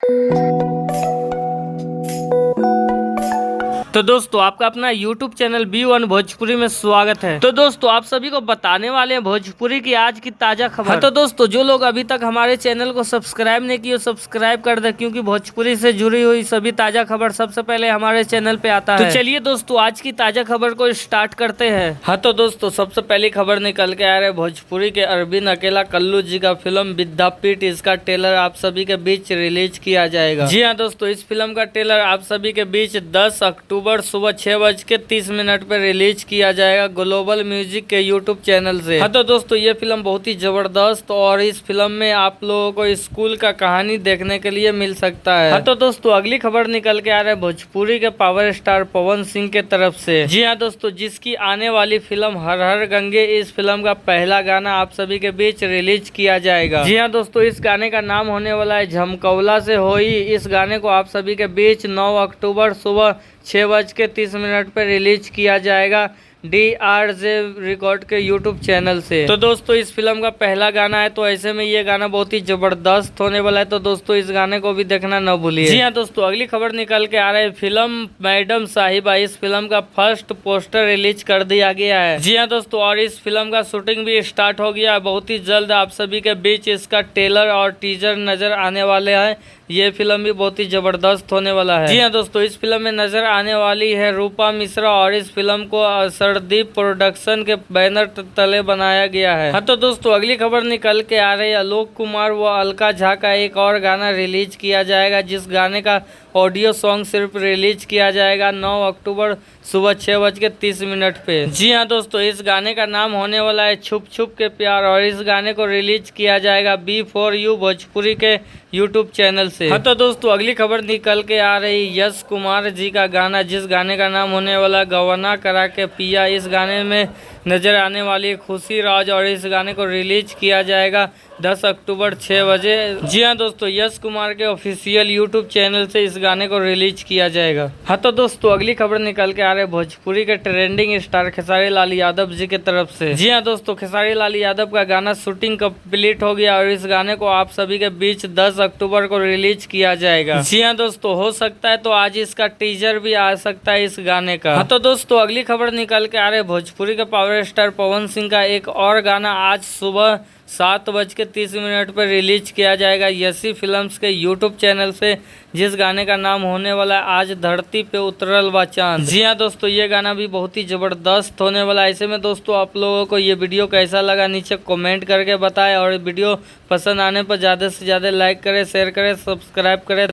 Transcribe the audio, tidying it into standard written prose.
तो दोस्तों आपका अपना YouTube चैनल B1 भोजपुरी में स्वागत है। तो दोस्तों आप सभी को बताने वाले हैं भोजपुरी की आज की ताजा खबर। हाँ तो दोस्तों जो लोग अभी तक हमारे चैनल को सब्सक्राइब नहीं किए सब्सक्राइब कर दे, क्योंकि भोजपुरी से जुड़ी हुई सभी ताजा खबर सबसे पहले हमारे चैनल पे आता है। तो चलिए दोस्तों आज की ताजा खबर को स्टार्ट करते हैं। हाँ तो दोस्तों सबसे पहली खबर निकल के आ रहे भोजपुरी के अरविंद अकेला कल्लू जी का फिल्म विद्यापीठ, इसका ट्रेलर आप सभी के बीच रिलीज किया जाएगा। जी हाँ दोस्तों, इस फिल्म का ट्रेलर आप सभी के बीच 10 अक्टूबर सुबह 6:30 पे रिलीज किया जाएगा ग्लोबल म्यूजिक के यूट्यूब चैनल से। हाँ तो दोस्तों ये फिल्म बहुत ही जबरदस्त और इस फिल्म में आप लोगों को स्कूल का कहानी देखने के लिए मिल सकता है। हाँ तो दोस्तों अगली खबर निकल के आ रहा है भोजपुरी के पावर स्टार पवन सिंह के तरफ से। जी हाँ दोस्तों, जिसकी आने वाली फिल्म हर हर गंगे, इस फिल्म का पहला गाना आप सभी के बीच रिलीज किया जाएगा। जी हाँ दोस्तों, इस गाने का नाम होने वाला है झमकौला से होई। इस गाने को आप सभी के बीच 9 अक्टूबर सुबह 6:30 पे रिलीज किया जाएगा DRJ रिकॉर्ड के यूट्यूब चैनल से। तो दोस्तों इस फिल्म का पहला गाना है, तो ऐसे में ये गाना बहुत ही जबरदस्त होने वाला है। तो दोस्तों इस गाने को भी देखना न भूलिए। जी हाँ दोस्तों, अगली खबर निकल के आ रहा है फिल्म मैडम साहिबा। इस फिल्म का फर्स्ट पोस्टर रिलीज कर दिया गया है। जी हाँ दोस्तों, और इस फिल्म का शूटिंग भी स्टार्ट हो गया है। बहुत ही जल्द आप सभी के बीच इसका ट्रेलर और टीजर नजर आने वाले हैं। ये फिल्म भी बहुत ही जबरदस्त होने वाला है। जी हाँ दोस्तों, इस फिल्म में नजर आने वाली है रूपा मिश्रा और इस फिल्म को सरदीप प्रोडक्शन के बैनर तले बनाया गया है। हाँ तो दोस्तों अगली खबर निकल के आ रही है आलोक कुमार व अलका झा का एक और गाना रिलीज किया जाएगा, जिस गाने का ऑडियो सॉन्ग सिर्फ रिलीज किया जाएगा 9 अक्टूबर सुबह 6:30 पे। जी हाँ दोस्तों, इस गाने का नाम होने वाला है छुप छुप के प्यार और इस गाने को रिलीज किया जाएगा B4U भोजपुरी के यूट्यूब चैनल से। हाँ तो दोस्तों अगली खबर निकल के आ रही यश कुमार जी का गाना, जिस गाने का नाम होने वाला गवना करा के पिया। इस गाने में नजर आने वाली खुशी राज और इस गाने को रिलीज किया जाएगा 10 अक्टूबर 6 बजे। जी हाँ दोस्तों, यश कुमार के ऑफिशियल यूट्यूब चैनल से इस गाने को रिलीज किया जाएगा। हाँ तो दोस्तों अगली खबर निकल के आ रहे भोजपुरी के ट्रेंडिंग स्टार खेसारी लाल यादव जी के तरफ से। जी हाँ दोस्तों, खेसारी लाल यादव का गाना शूटिंग कंप्लीट हो गया और इस गाने को आप सभी के बीच 10 अक्टूबर को रिलीज किया जाएगा। जी हाँ दोस्तों, हो सकता है तो आज इसका टीजर भी आ सकता है इस गाने का। हाँ तो दोस्तों अगली खबर निकल के आ रहे भोजपुरी के पावर स्टार पवन सिंह का एक और गाना आज सुबह 7:30 पर रिलीज किया जाएगा यसी फिल्म्स के यूट्यूब चैनल से, जिस गाने का नाम होने वाला है आज धरती पे उतरल बा चांद। जी हाँ दोस्तों, ये गाना भी बहुत ही जबरदस्त होने वाला है। ऐसे में दोस्तों आप लोगों को ये वीडियो कैसा लगा नीचे कमेंट करके बताएं और वीडियो पसंद आने पर ज़्यादा से ज़्यादा लाइक करें, शेयर करें, सब्सक्राइब करें।